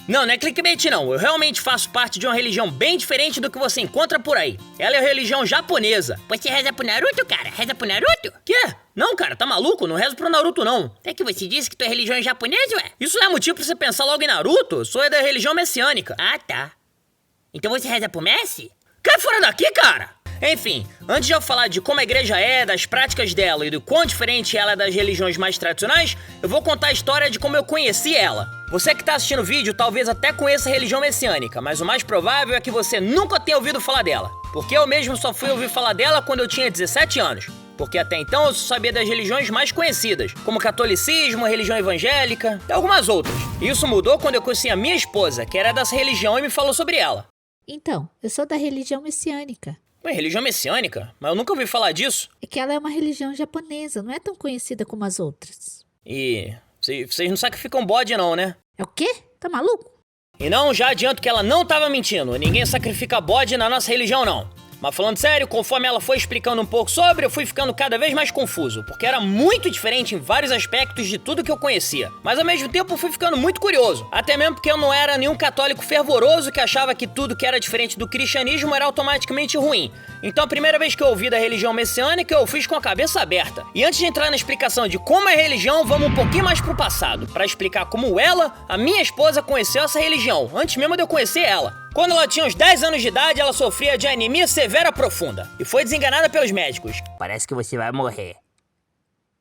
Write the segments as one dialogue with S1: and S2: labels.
S1: Não é clickbait não, eu realmente faço parte de uma religião bem diferente do que você encontra por aí. Ela é a religião japonesa.
S2: Você reza pro Naruto, cara? Reza pro Naruto?
S1: Quê? Não, cara, tá maluco? Não rezo pro Naruto, não.
S2: É que você disse que tua religião é japonesa, ué?
S1: Isso não é motivo pra você pensar logo em Naruto, eu sou da religião messiânica.
S2: Ah, tá. Então você reza pro Messi?
S1: Cai fora daqui, cara! Enfim, antes de eu falar de como a igreja é, das práticas dela e do quão diferente ela é das religiões mais tradicionais, eu vou contar a história de como eu conheci ela. Você que tá assistindo o vídeo talvez até conheça a religião messiânica, mas o mais provável é que você nunca tenha ouvido falar dela. Porque eu mesmo só fui ouvir falar dela quando eu tinha 17 anos. Porque até então eu só sabia das religiões mais conhecidas, como o catolicismo, a religião evangélica e algumas outras. E isso mudou quando eu conheci a minha esposa, que era dessa religião e me falou sobre ela.
S3: Então, eu sou da religião messiânica.
S1: Ué, religião messiânica? Mas eu nunca ouvi falar disso.
S3: É que ela é uma religião japonesa, não é tão conhecida como as outras.
S1: E vocês não sacrificam bode não, né?
S3: É o quê? Tá maluco?
S1: E não, já adianto que ela não tava mentindo. Ninguém sacrifica bode na nossa religião, não. Mas falando sério, conforme ela foi explicando um pouco sobre, eu fui ficando cada vez mais confuso, porque era muito diferente em vários aspectos de tudo que eu conhecia. Mas ao mesmo tempo eu fui ficando muito curioso, até mesmo porque eu não era nenhum católico fervoroso que achava que tudo que era diferente do cristianismo era automaticamente ruim. Então a primeira vez que eu ouvi da religião messiânica, eu fiz com a cabeça aberta. E antes de entrar na explicação de como é a religião, vamos um pouquinho mais pro passado, para explicar como ela, a minha esposa, conheceu essa religião, antes mesmo de eu conhecer ela. Quando ela tinha uns 10 anos de idade, ela sofria de anemia severa profunda e foi desenganada pelos médicos.
S2: Parece que você vai morrer.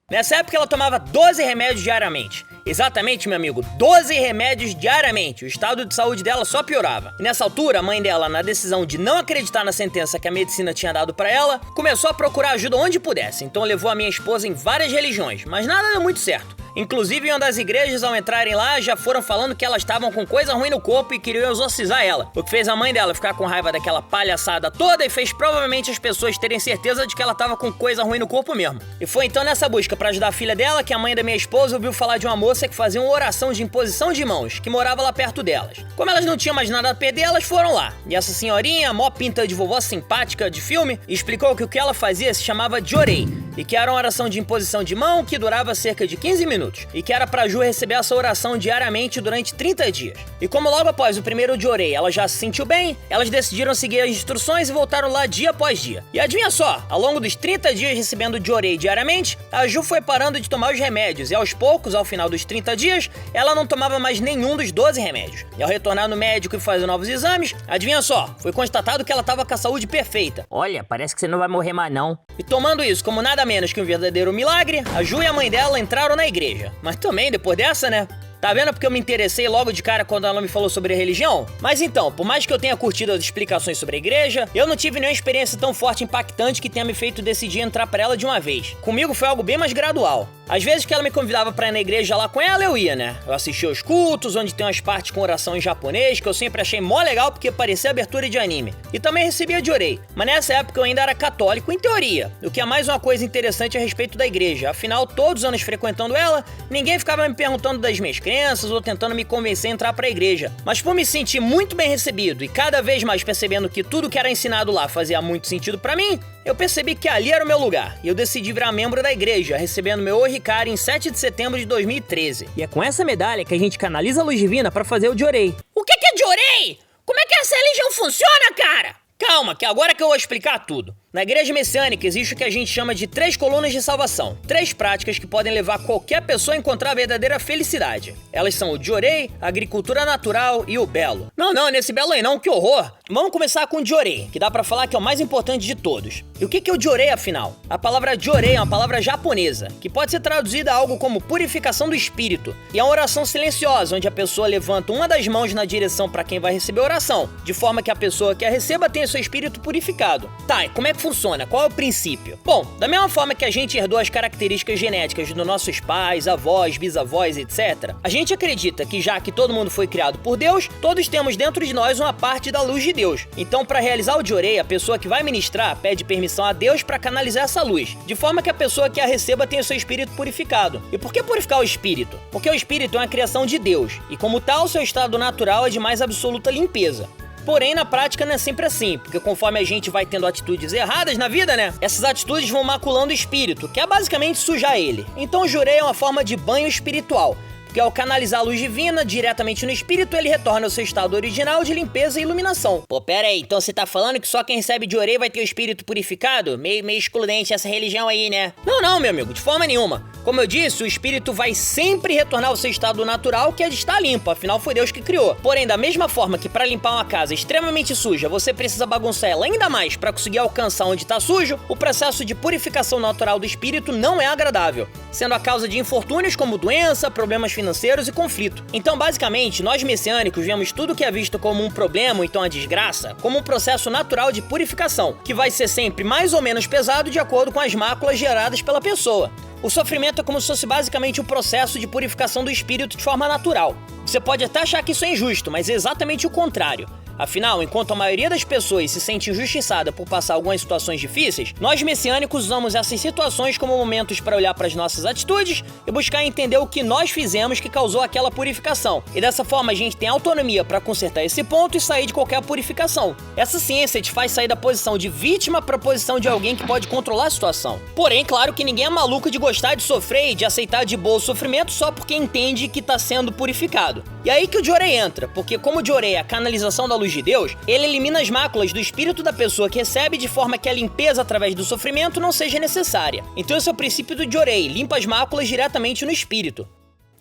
S1: Nessa época ela tomava 12 remédios diariamente. Exatamente, meu amigo, 12 remédios diariamente. O estado de saúde dela só piorava. E nessa altura, a mãe dela, na decisão de não acreditar na sentença que a medicina tinha dado pra ela, começou a procurar ajuda onde pudesse. Então levou a minha esposa em várias religiões, mas nada deu muito certo. Inclusive, em uma das igrejas, ao entrarem lá, já foram falando que elas estavam com coisa ruim no corpo e queriam exorcizar ela. O que fez a mãe dela ficar com raiva daquela palhaçada toda e fez provavelmente as pessoas terem certeza de que ela estava com coisa ruim no corpo mesmo. E foi então nessa busca pra ajudar a filha dela que a mãe da minha esposa ouviu falar de uma moça que fazia uma oração de imposição de mãos, que morava lá perto delas. Como elas não tinham mais nada a perder, elas foram lá. E essa senhorinha, mó pinta de vovó simpática de filme, explicou que o que ela fazia se chamava Jorei, e que era uma oração de imposição de mão que durava cerca de 15 minutos. E que era pra Ju receber essa oração diariamente durante 30 dias. E como logo após o primeiro Jorei ela já se sentiu bem, elas decidiram seguir as instruções e voltaram lá dia após dia. E adivinha só, ao longo dos 30 dias recebendo Jorei diariamente, a Ju foi parando de tomar os remédios e aos poucos, ao final dos 30 dias, ela não tomava mais nenhum dos 12 remédios. E ao retornar no médico e fazer novos exames, adivinha só, foi constatado que ela estava com a saúde perfeita.
S2: Olha, parece que você não vai morrer mais não.
S1: E tomando isso como nada menos que um verdadeiro milagre, a Ju e a mãe dela entraram na igreja. Mas também, depois dessa, né? Tá vendo porque eu me interessei logo de cara quando ela me falou sobre a religião? Mas então, por mais que eu tenha curtido as explicações sobre a igreja, eu não tive nenhuma experiência tão forte e impactante que tenha me feito decidir entrar pra ela de uma vez. Comigo foi algo bem mais gradual. Às vezes que ela me convidava pra ir na igreja lá com ela, eu ia, né? Eu assistia aos cultos, onde tem umas partes com oração em japonês, que eu sempre achei mó legal porque parecia abertura de anime. E também recebia Jorei. Mas nessa época eu ainda era católico em teoria, o que é mais uma coisa interessante a respeito da igreja. Afinal, todos os anos frequentando ela, ninguém ficava me perguntando das minhas crenças ou tentando me convencer a entrar pra igreja. Mas por me sentir muito bem recebido e cada vez mais percebendo que tudo que era ensinado lá fazia muito sentido pra mim, eu percebi que ali era o meu lugar, e eu decidi virar membro da igreja, recebendo meu Orihikari em 7 de setembro de 2013.
S2: E é com essa medalha que a gente canaliza a luz divina pra fazer o Jorei.
S1: O que é Jorei? Como é que essa religião funciona, cara? Calma, que agora que eu vou explicar tudo. Na igreja messiânica existe o que a gente chama de 3 colunas de salvação. 3 práticas que podem levar qualquer pessoa a encontrar a verdadeira felicidade. Elas são o Jorei, a agricultura natural e o belo. Não, nesse belo aí não, que horror. Vamos começar com o Jorei, que dá pra falar que é o mais importante de todos. E o que é o Jorei, afinal? A palavra Jorei é uma palavra japonesa, que pode ser traduzida a algo como purificação do espírito. E é uma oração silenciosa, onde a pessoa levanta uma das mãos na direção pra quem vai receber a oração, de forma que a pessoa que a receba tenha seu espírito purificado. Tá, e como é que funciona? Qual é o princípio? Bom, da mesma forma que a gente herdou as características genéticas dos nossos pais, avós, bisavós, etc., a gente acredita que já que todo mundo foi criado por Deus, todos temos dentro de nós uma parte da luz de Deus. Então, para realizar o Jorei, a pessoa que vai ministrar pede permissão a Deus para canalizar essa luz, de forma que a pessoa que a receba tenha seu espírito purificado. E por que purificar o espírito? Porque o espírito é uma criação de Deus, e como tal, seu estado natural é de mais absoluta limpeza. Porém, na prática não é sempre assim, porque conforme a gente vai tendo atitudes erradas na vida, né? Essas atitudes vão maculando o espírito, que é basicamente sujar ele. Então o Jorei é uma forma de banho espiritual, porque ao canalizar a luz divina diretamente no espírito, ele retorna ao seu estado original de limpeza e iluminação. Pô, pera aí, então você tá falando que só quem recebe de orei vai ter o espírito purificado? Meio excludente essa religião aí, né? Não, meu amigo, de forma nenhuma. Como eu disse, o espírito vai sempre retornar ao seu estado natural, que é de estar limpo, afinal foi Deus que criou. Porém, da mesma forma que para limpar uma casa extremamente suja, você precisa bagunçar ela ainda mais para conseguir alcançar onde tá sujo, o processo de purificação natural do espírito não é agradável, sendo a causa de infortúnios como doença, problemas financeiros e conflito. Então, basicamente, nós messiânicos vemos tudo que é visto como um problema, ou então a desgraça, como um processo natural de purificação, que vai ser sempre mais ou menos pesado de acordo com as máculas geradas pela pessoa. O sofrimento é como se fosse basicamente o processo de purificação do espírito de forma natural. Você pode até achar que isso é injusto, mas é exatamente o contrário. Afinal, enquanto a maioria das pessoas se sente injustiçada por passar algumas situações difíceis, nós messiânicos usamos essas situações como momentos para olhar para as nossas atitudes e buscar entender o que nós fizemos que causou aquela purificação. E dessa forma a gente tem autonomia para consertar esse ponto e sair de qualquer purificação. Essa ciência te faz sair da posição de vítima para a posição de alguém que pode controlar a situação. Porém, claro que ninguém é maluco de gostar de sofrer e de aceitar de boa o sofrimento só porque entende que está sendo purificado. E aí que o Jorei entra, porque como o Jorei é a canalização da luz de Deus, ele elimina as máculas do espírito da pessoa que recebe de forma que a limpeza através do sofrimento não seja necessária. Então esse é o princípio do Jorei, limpa as máculas diretamente no espírito.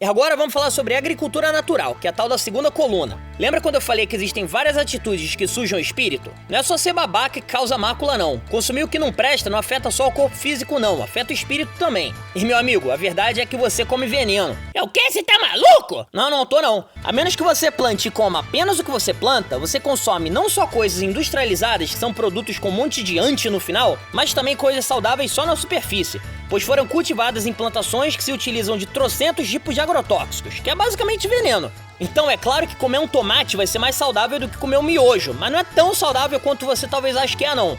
S1: E agora vamos falar sobre agricultura natural, que é a tal da segunda coluna. Lembra quando eu falei que existem várias atitudes que sujam o espírito? Não é só ser babaca que causa mácula não. Consumir o que não presta não afeta só o corpo físico não, afeta o espírito também. E meu amigo, a verdade é que você come veneno. É o quê? Você tá maluco? Não tô não. A menos que você plante e coma apenas o que você planta, você consome não só coisas industrializadas, que são produtos com um monte de anti no final, mas também coisas saudáveis só na superfície, pois foram cultivadas em plantações que se utilizam de trocentos tipos de agrotóxicos, que é basicamente veneno. Então é claro que comer um tomate vai ser mais saudável do que comer um miojo, mas não é tão saudável quanto você talvez ache que é não.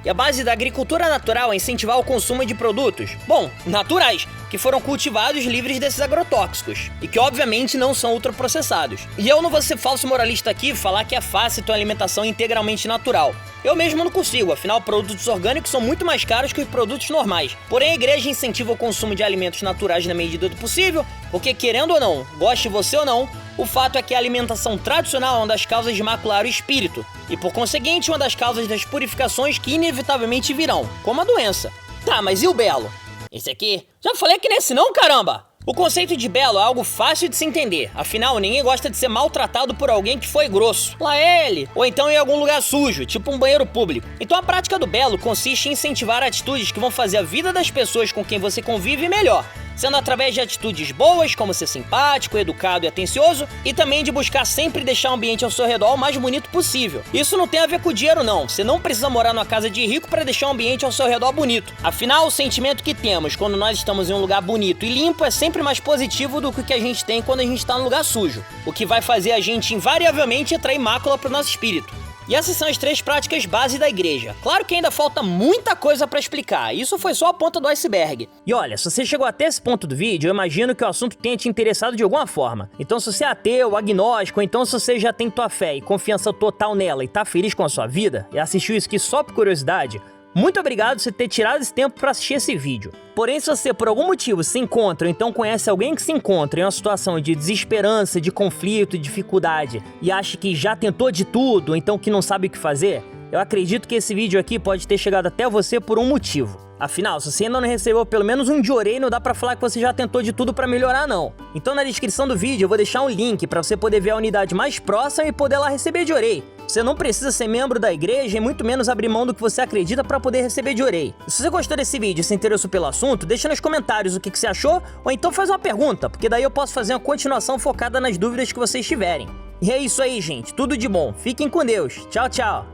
S1: E a base da agricultura natural é incentivar o consumo de produtos, bom, naturais, que foram cultivados livres desses agrotóxicos, e que obviamente não são ultraprocessados. E eu não vou ser falso moralista aqui e falar que é fácil ter uma alimentação integralmente natural. Eu mesmo não consigo, afinal produtos orgânicos são muito mais caros que os produtos normais. Porém a igreja incentiva o consumo de alimentos naturais na medida do possível, porque querendo ou não, goste você ou não, o fato é que a alimentação tradicional é uma das causas de macular o espírito, e por conseguinte uma das causas das purificações que inevitavelmente virão, como a doença. Tá, mas e o belo? Esse aqui? Já falei que nesse não, caramba! O conceito de belo é algo fácil de se entender, afinal ninguém gosta de ser maltratado por alguém que foi grosso. Lá ele! Ou então em algum lugar sujo, tipo um banheiro público. Então a prática do belo consiste em incentivar atitudes que vão fazer a vida das pessoas com quem você convive melhor, sendo através de atitudes boas, como ser simpático, educado e atencioso, e também de buscar sempre deixar o ambiente ao seu redor o mais bonito possível. Isso não tem a ver com dinheiro não, você não precisa morar numa casa de rico para deixar o ambiente ao seu redor bonito. Afinal, o sentimento que temos quando nós estamos em um lugar bonito e limpo é sempre mais positivo do que o que a gente tem quando a gente está num lugar sujo, o que vai fazer a gente invariavelmente atrair mácula para o nosso espírito. E essas são as 3 práticas base da igreja. Claro que ainda falta muita coisa pra explicar, isso foi só a ponta do iceberg.
S2: E olha, se você chegou até esse ponto do vídeo, eu imagino que o assunto tenha te interessado de alguma forma. Então se você é ateu, agnóstico, ou então se você já tem tua fé e confiança total nela e tá feliz com a sua vida, e assistiu isso aqui só por curiosidade, muito obrigado por você ter tirado esse tempo para assistir esse vídeo. Porém, se você por algum motivo se encontra ou então conhece alguém que se encontra em uma situação de desesperança, de conflito, de dificuldade e acha que já tentou de tudo ou então que não sabe o que fazer, eu acredito que esse vídeo aqui pode ter chegado até você por um motivo. Afinal, se você ainda não recebeu pelo menos um Jorei, não dá pra falar que você já tentou de tudo pra melhorar não. Então na descrição do vídeo eu vou deixar um link pra você poder ver a unidade mais próxima e poder lá receber Jorei. Você não precisa ser membro da igreja e muito menos abrir mão do que você acredita pra poder receber Jorei. E se você gostou desse vídeo e se interessou pelo assunto, deixa nos comentários o que você achou ou então faz uma pergunta, porque daí eu posso fazer uma continuação focada nas dúvidas que vocês tiverem. E é isso aí, gente. Tudo de bom. Fiquem com Deus. Tchau, tchau.